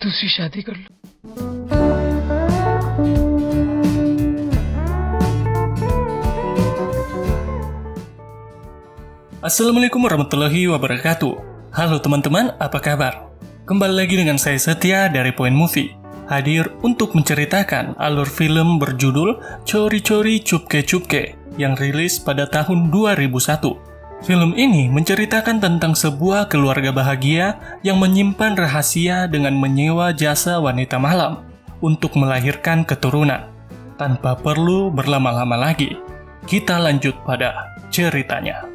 दूसरी शादी कर लो। Assalamualaikum warahmatullahi wabarakatuh. Halo teman-teman, apa kabar? Kembali lagi dengan saya Setia dari Point Movie, hadir untuk menceritakan alur film berjudul Chori Chori Chupke Chupke yang rilis pada tahun 2001. Film ini menceritakan tentang sebuah keluarga bahagia yang menyimpan rahasia dengan menyewa jasa wanita malam untuk melahirkan keturunan. Tanpa perlu berlama-lama lagi, kita lanjut pada ceritanya.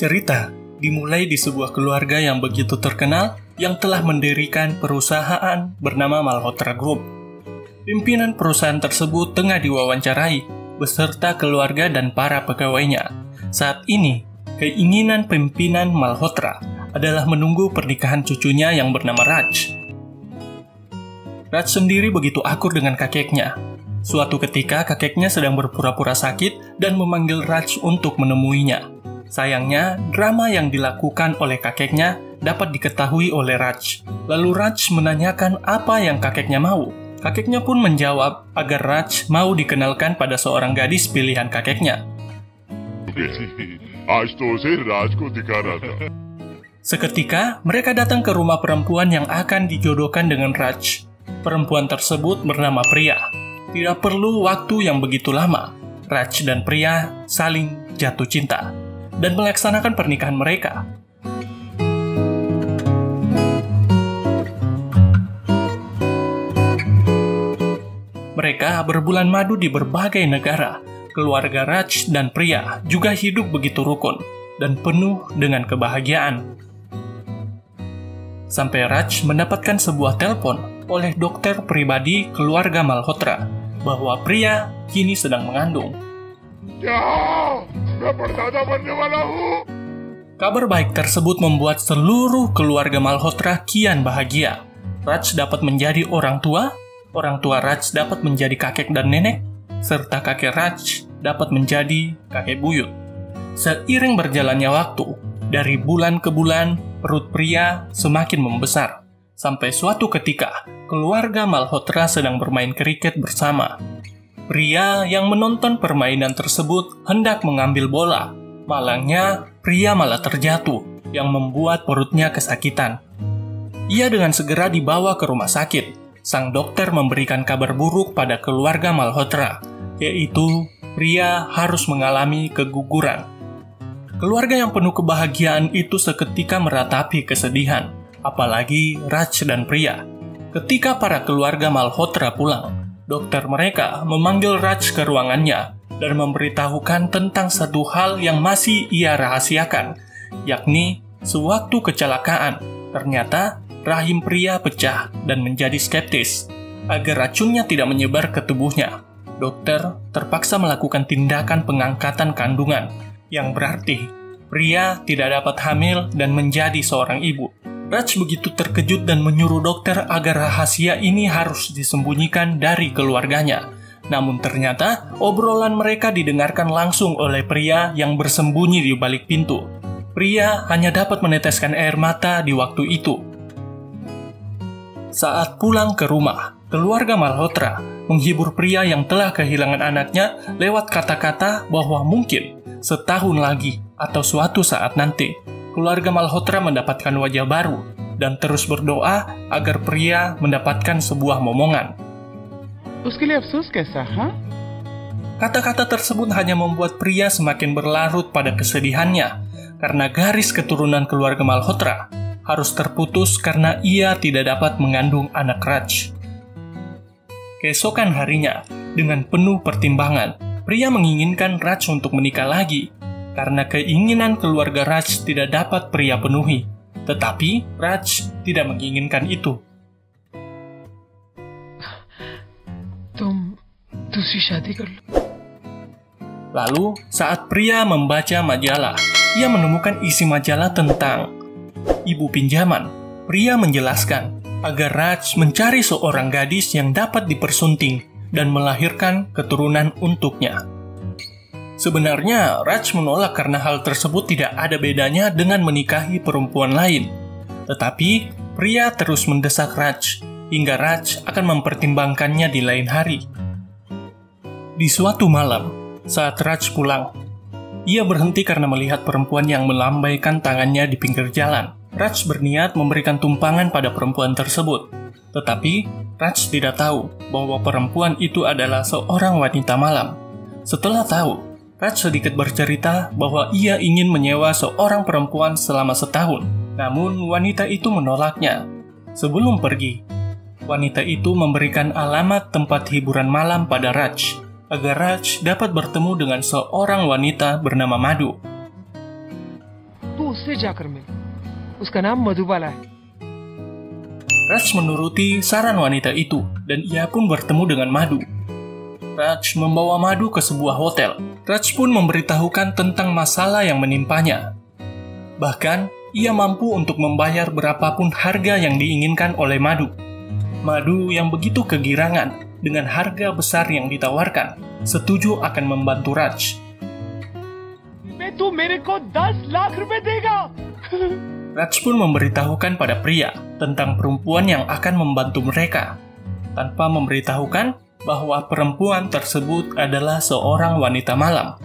Cerita dimulai di sebuah keluarga yang begitu terkenal yang telah mendirikan perusahaan bernama Malhotra Group. Pimpinan perusahaan tersebut tengah diwawancarai beserta keluarga dan para pegawainya. Saat ini, keinginan pimpinan Malhotra adalah menunggu pernikahan cucunya yang bernama Raj. Raj sendiri begitu akur dengan kakeknya. Suatu ketika kakeknya sedang berpura-pura sakit dan memanggil Raj untuk menemuinya. Sayangnya, drama yang dilakukan oleh kakeknya dapat diketahui oleh Raj. Lalu Raj menanyakan apa yang kakeknya mau. Kakeknya pun menjawab agar Raj mau dikenalkan pada seorang gadis pilihan kakeknya. Seketika, mereka datang ke rumah perempuan yang akan dijodohkan dengan Raj. Perempuan tersebut bernama Priya. Tidak perlu waktu yang begitu lama, Raj dan Priya saling jatuh cinta dan melaksanakan pernikahan mereka. Mereka berbulan madu di berbagai negara. Keluarga Raj dan Priya juga hidup begitu rukun dan penuh dengan kebahagiaan. Sampai Raj mendapatkan sebuah telepon oleh dokter pribadi keluarga Malhotra bahwa Priya kini sedang mengandung. Kabar baik tersebut membuat seluruh keluarga Malhotra kian bahagia. Raj dapat menjadi orang tua Raj dapat menjadi kakek dan nenek, serta kakek Raj dapat menjadi kakek buyut. Seiring berjalannya waktu, dari bulan ke bulan, perut Priya semakin membesar. Sampai suatu ketika, keluarga Malhotra sedang bermain kriket bersama. Priya yang menonton permainan tersebut hendak mengambil bola. Malangnya, Priya malah terjatuh, yang membuat perutnya kesakitan. Ia dengan segera dibawa ke rumah sakit. Sang dokter memberikan kabar buruk pada keluarga Malhotra, yaitu Priya harus mengalami keguguran. Keluarga yang penuh kebahagiaan itu seketika meratapi kesedihan, apalagi Raj dan Priya. Ketika para keluarga Malhotra pulang, dokter mereka memanggil Raj ke ruangannya dan memberitahukan tentang satu hal yang masih ia rahasiakan, yakni sewaktu kecelakaan, ternyata rahim Priya pecah dan menjadi skeptis. Agar racunnya tidak menyebar ke tubuhnya, dokter terpaksa melakukan tindakan pengangkatan kandungan, yang berarti Priya tidak dapat hamil dan menjadi seorang ibu. Raj begitu terkejut dan menyuruh dokter agar rahasia ini harus disembunyikan dari keluarganya. Namun ternyata obrolan mereka didengarkan langsung oleh Priya yang bersembunyi di balik pintu. Priya hanya dapat meneteskan air mata di waktu itu. Saat pulang ke rumah, keluarga Malhotra menghibur Priya yang telah kehilangan anaknya lewat kata-kata bahwa mungkin setahun lagi atau suatu saat nanti keluarga Malhotra mendapatkan wajah baru dan terus berdoa agar Priya mendapatkan sebuah momongan. Kata-kata tersebut hanya membuat Priya semakin berlarut pada kesedihannya karena garis keturunan keluarga Malhotra harus terputus karena ia tidak dapat mengandung anak Raj. Keesokan harinya, dengan penuh pertimbangan, Priya menginginkan Raj untuk menikah lagi karena keinginan keluarga Raj tidak dapat Priya penuhi. Tetapi Raj tidak menginginkan itu. तुम दूसरी शादी कर लो। Lalu, saat pria membaca majalah, ia menemukan isi majalah tentang ibu pinjaman. Pria menjelaskan agar Raj mencari seorang gadis yang dapat dipersunting dan melahirkan keturunan untuknya. Sebenarnya, Raj menolak karena hal tersebut tidak ada bedanya dengan menikahi perempuan lain. Tetapi, pria terus mendesak Raj, hingga Raj akan mempertimbangkannya di lain hari. Di suatu malam, saat Raj pulang, ia berhenti karena melihat perempuan yang melambaikan tangannya di pinggir jalan. Raj berniat memberikan tumpangan pada perempuan tersebut. Tetapi, Raj tidak tahu bahwa perempuan itu adalah seorang wanita malam. Setelah tahu, Raj sedikit bercerita bahwa ia ingin menyewa seorang perempuan selama setahun. Namun, wanita itu menolaknya. Sebelum pergi, wanita itu memberikan alamat tempat hiburan malam pada Raj, agar Raj dapat bertemu dengan seorang wanita bernama Madhu. Raj menuruti saran wanita itu, dan ia pun bertemu dengan Madhu. Raj membawa Madhu ke sebuah hotel. Raj pun memberitahukan tentang masalah yang menimpanya. Bahkan, ia mampu untuk membayar berapapun harga yang diinginkan oleh Madhu. Madhu yang begitu kegirangan dengan harga besar yang ditawarkan, setuju akan membantu Raj. Raj pun memberitahukan pada pria tentang perempuan yang akan membantu mereka, tanpa memberitahukan bahwa perempuan tersebut adalah seorang wanita malam.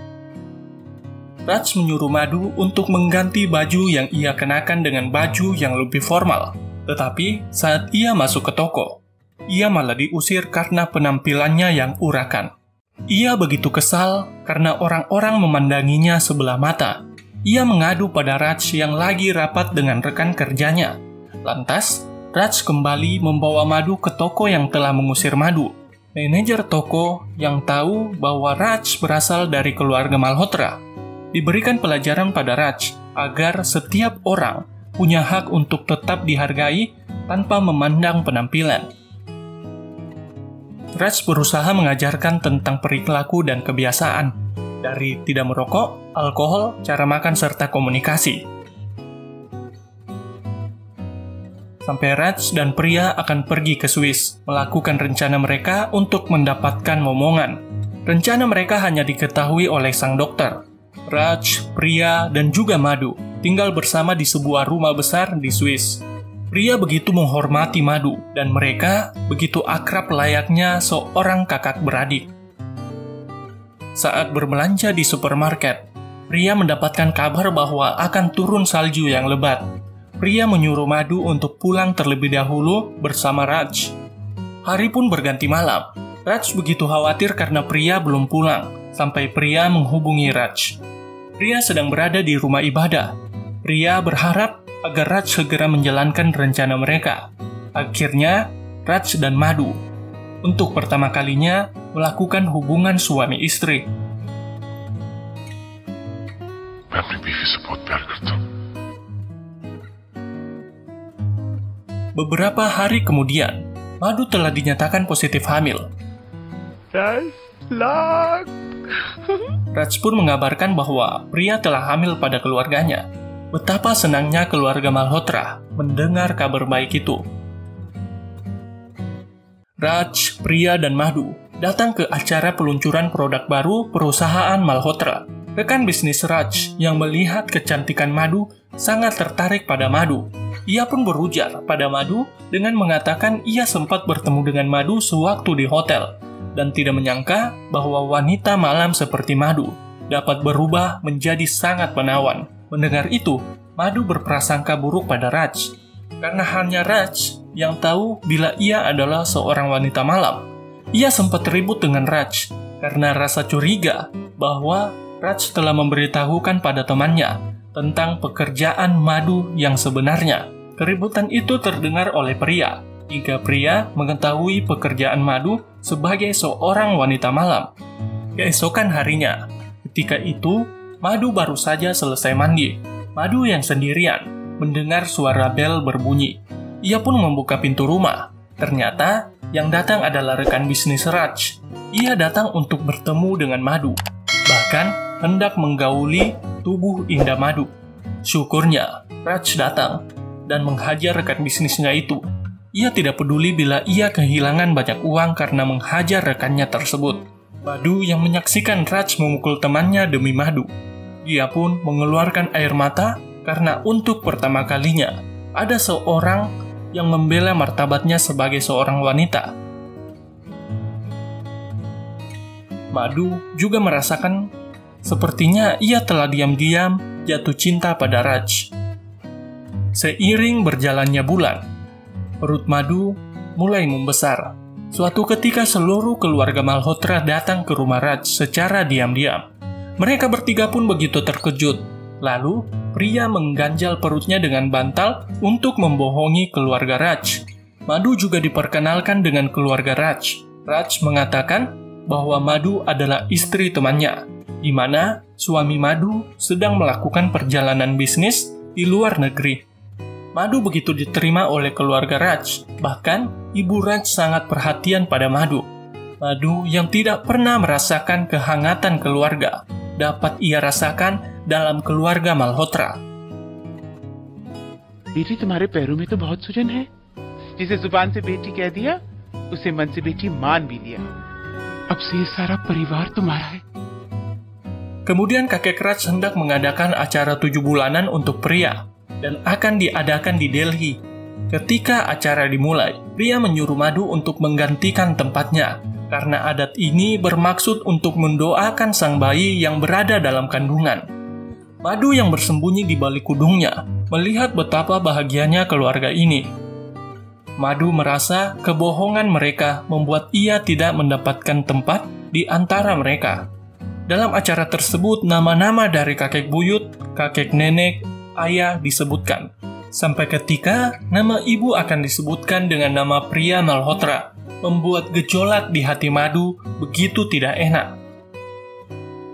Raj menyuruh Madhu untuk mengganti baju yang ia kenakan dengan baju yang lebih formal. Tetapi saat ia masuk ke toko, ia malah diusir karena penampilannya yang urakan. Ia begitu kesal karena orang-orang memandanginya sebelah mata. Ia mengadu pada Raj yang lagi rapat dengan rekan kerjanya. Lantas, Raj kembali membawa Madhu ke toko yang telah mengusir Madhu. Manajer toko yang tahu bahwa Raj berasal dari keluarga Malhotra diberikan pelajaran pada Raj agar setiap orang punya hak untuk tetap dihargai tanpa memandang penampilan. Raj berusaha mengajarkan tentang perilaku dan kebiasaan, dari tidak merokok, alkohol, cara makan, serta komunikasi. Sampai Raj dan pria akan pergi ke Swiss, melakukan rencana mereka untuk mendapatkan momongan. Rencana mereka hanya diketahui oleh sang dokter. Raj, pria, dan juga Madhu tinggal bersama di sebuah rumah besar di Swiss. Pria begitu menghormati Madhu, dan mereka begitu akrab layaknya seorang kakak beradik. Saat berbelanja di supermarket, pria mendapatkan kabar bahwa akan turun salju yang lebat. Pria menyuruh Madhu untuk pulang terlebih dahulu bersama Raj. Hari pun berganti malam. Raj begitu khawatir karena pria belum pulang, sampai pria menghubungi Raj. Pria sedang berada di rumah ibadah. Pria berharap agar Raj segera menjalankan rencana mereka. Akhirnya, Raj dan Madhu untuk pertama kalinya melakukan hubungan suami istri. Beberapa hari kemudian, Madhu telah dinyatakan positif hamil. Raj pun mengabarkan bahwa pria telah hamil pada keluarganya. Betapa senangnya keluarga Malhotra mendengar kabar baik itu. Raj, pria, dan Madhu datang ke acara peluncuran produk baru perusahaan Malhotra. Rekan bisnis Raj yang melihat kecantikan Madhu sangat tertarik pada Madhu. Ia pun berujar pada Madhu dengan mengatakan ia sempat bertemu dengan Madhu sewaktu di hotel dan tidak menyangka bahwa wanita malam seperti Madhu dapat berubah menjadi sangat menawan. Mendengar itu, Madhu berprasangka buruk pada Raj karena hanya Raj yang tahu bila ia adalah seorang wanita malam. Ia sempat ribut dengan Raj karena rasa curiga bahwa Raj telah memberitahukan pada temannya tentang pekerjaan Madhu yang sebenarnya. Keributan itu terdengar oleh pria, hingga pria mengetahui pekerjaan Madhu sebagai seorang wanita malam. Keesokan harinya, ketika itu, Madhu baru saja selesai mandi. Madhu yang sendirian mendengar suara bel berbunyi. Ia pun membuka pintu rumah. Ternyata, yang datang adalah rekan bisnis Raj. Ia datang untuk bertemu dengan Madhu. bahkan hendak menggauli tubuh Indah Madu. Syukurnya, Raj datang dan menghajar rekan bisnisnya itu. Ia tidak peduli bila ia kehilangan banyak uang karena menghajar rekannya tersebut. Madu yang menyaksikan Raj memukul temannya demi Madu. Dia pun mengeluarkan air mata karena untuk pertama kalinya ada seorang yang membela martabatnya sebagai seorang wanita. Madu juga merasakan sepertinya ia telah diam-diam jatuh cinta pada Raj. Seiring berjalannya bulan, perut Madu mulai membesar. Suatu ketika seluruh keluarga Malhotra datang ke rumah Raj secara diam-diam. Mereka bertiga pun begitu terkejut. Lalu, pria mengganjal perutnya dengan bantal untuk membohongi keluarga Raj. Madu juga diperkenalkan dengan keluarga Raj. Raj mengatakan bahwa Madu adalah istri temannya, di mana suami Madu sedang melakukan perjalanan bisnis di luar negeri. Madu begitu diterima oleh keluarga Raj, bahkan ibu Raj sangat perhatian pada Madu. Madu yang tidak pernah merasakan kehangatan keluarga, dapat ia rasakan dalam keluarga Malhotra. बेटी तुम्हारे पैरों में तो बहुत सूजन है। जिसे जुबान से बेटी कह दिया, उसे मन से बेटी मान भी लिया। अब से ये सारा परिवार तुम्हारा है. Kemudian kakek Raj hendak mengadakan acara 7 bulanan untuk pria dan akan diadakan di Delhi. Ketika acara dimulai, pria menyuruh Madu untuk menggantikan tempatnya karena adat ini bermaksud untuk mendoakan sang bayi yang berada dalam kandungan. Madu yang bersembunyi di balik kudungnya melihat betapa bahagianya keluarga ini. Madu merasa kebohongan mereka membuat ia tidak mendapatkan tempat di antara mereka. Dalam acara tersebut, nama-nama dari kakek buyut, kakek nenek, ayah disebutkan. Sampai ketika nama ibu akan disebutkan dengan nama pria Malhotra, membuat gejolak di hati Madu begitu tidak enak.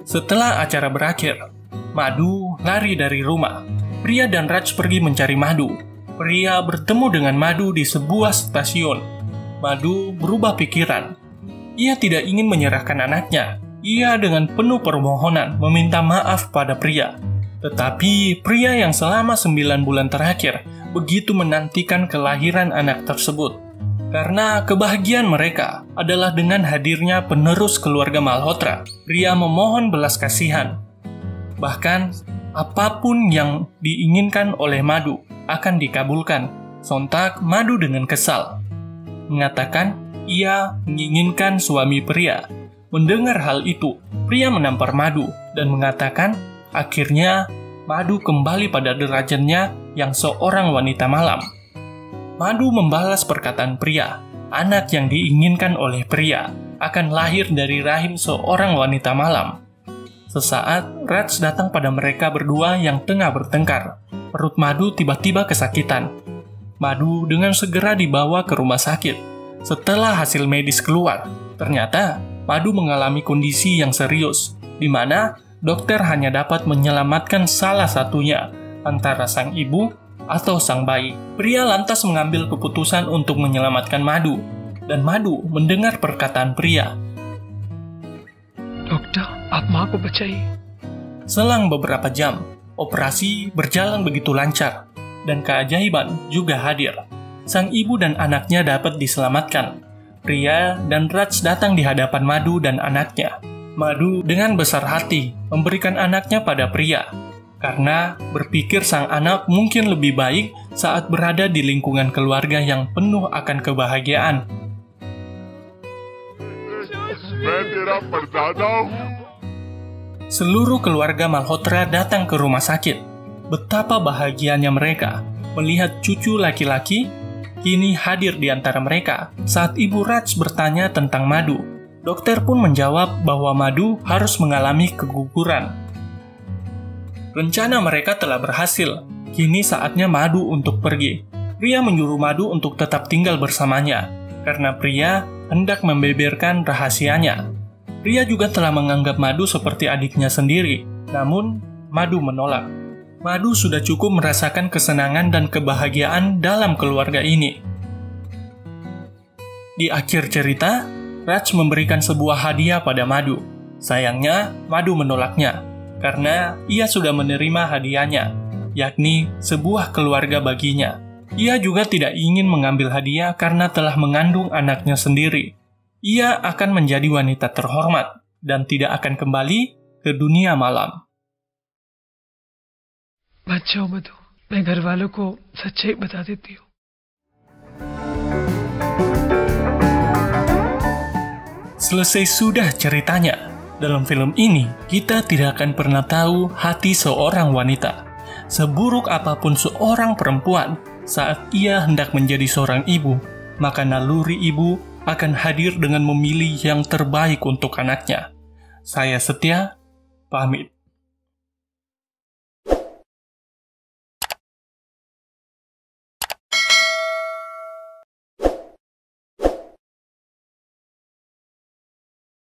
Setelah acara berakhir, Madu lari dari rumah. Pria dan Raj pergi mencari Madu. Pria bertemu dengan Madu di sebuah stasiun. Madu berubah pikiran. Ia tidak ingin menyerahkan anaknya. Ia dengan penuh permohonan meminta maaf pada pria. Tetapi pria yang selama 9 bulan terakhir begitu menantikan kelahiran anak tersebut. Karena kebahagiaan mereka adalah dengan hadirnya penerus keluarga Malhotra. Pria memohon belas kasihan. Bahkan, apapun yang diinginkan oleh Madu akan dikabulkan. Sontak Madu dengan kesal mengatakan ia menginginkan suami pria. Mendengar hal itu, pria menampar Madu dan mengatakan akhirnya Madu kembali pada derajatnya yang seorang wanita malam. Madu membalas perkataan pria. Anak yang diinginkan oleh pria akan lahir dari rahim seorang wanita malam. Sesaat, Raj datang pada mereka berdua yang tengah bertengkar. Perut Madu tiba-tiba kesakitan. Madu dengan segera dibawa ke rumah sakit. Setelah hasil medis keluar, ternyata Madu mengalami kondisi yang serius, di mana dokter hanya dapat menyelamatkan salah satunya, antara sang ibu atau sang bayi. Pria lantas mengambil keputusan untuk menyelamatkan Madu, dan Madu mendengar perkataan pria. Dokter, आप माँ को बचाइए. Selang beberapa jam, operasi berjalan begitu lancar, dan keajaiban juga hadir. Sang ibu dan anaknya dapat diselamatkan. Pria dan Raj datang di hadapan Madu dan anaknya. Madu dengan besar hati memberikan anaknya pada pria, karena berpikir sang anak mungkin lebih baik saat berada di lingkungan keluarga yang penuh akan kebahagiaan. Seluruh keluarga Malhotra datang ke rumah sakit. Betapa bahagianya mereka melihat cucu laki-laki kini hadir di antara mereka. Saat ibu Raj bertanya tentang Madu, dokter pun menjawab bahwa Madu harus mengalami keguguran. Rencana mereka telah berhasil. Kini saatnya Madu untuk pergi. Pria menyuruh Madu untuk tetap tinggal bersamanya, karena pria hendak membeberkan rahasianya. Pria juga telah menganggap Madu seperti adiknya sendiri, namun Madu menolak. Madu sudah cukup merasakan kesenangan dan kebahagiaan dalam keluarga ini. Di akhir cerita, Raj memberikan sebuah hadiah pada Madu. Sayangnya, Madu menolaknya karena ia sudah menerima hadiahnya, yakni sebuah keluarga baginya. Ia juga tidak ingin mengambil hadiah karena telah mengandung anaknya sendiri. Ia akan menjadi wanita terhormat dan tidak akan kembali ke dunia malam. बच्चों मधु, मैं घर वालों को सच्चाई बता देती हूँ. Selesai sudah ceritanya. Dalam film ini, kita tidak akan pernah tahu hati seorang wanita. Seburuk apapun seorang perempuan, saat ia hendak menjadi seorang ibu, maka naluri ibu akan hadir dengan memilih yang terbaik untuk anaknya. Saya Setia, pamit.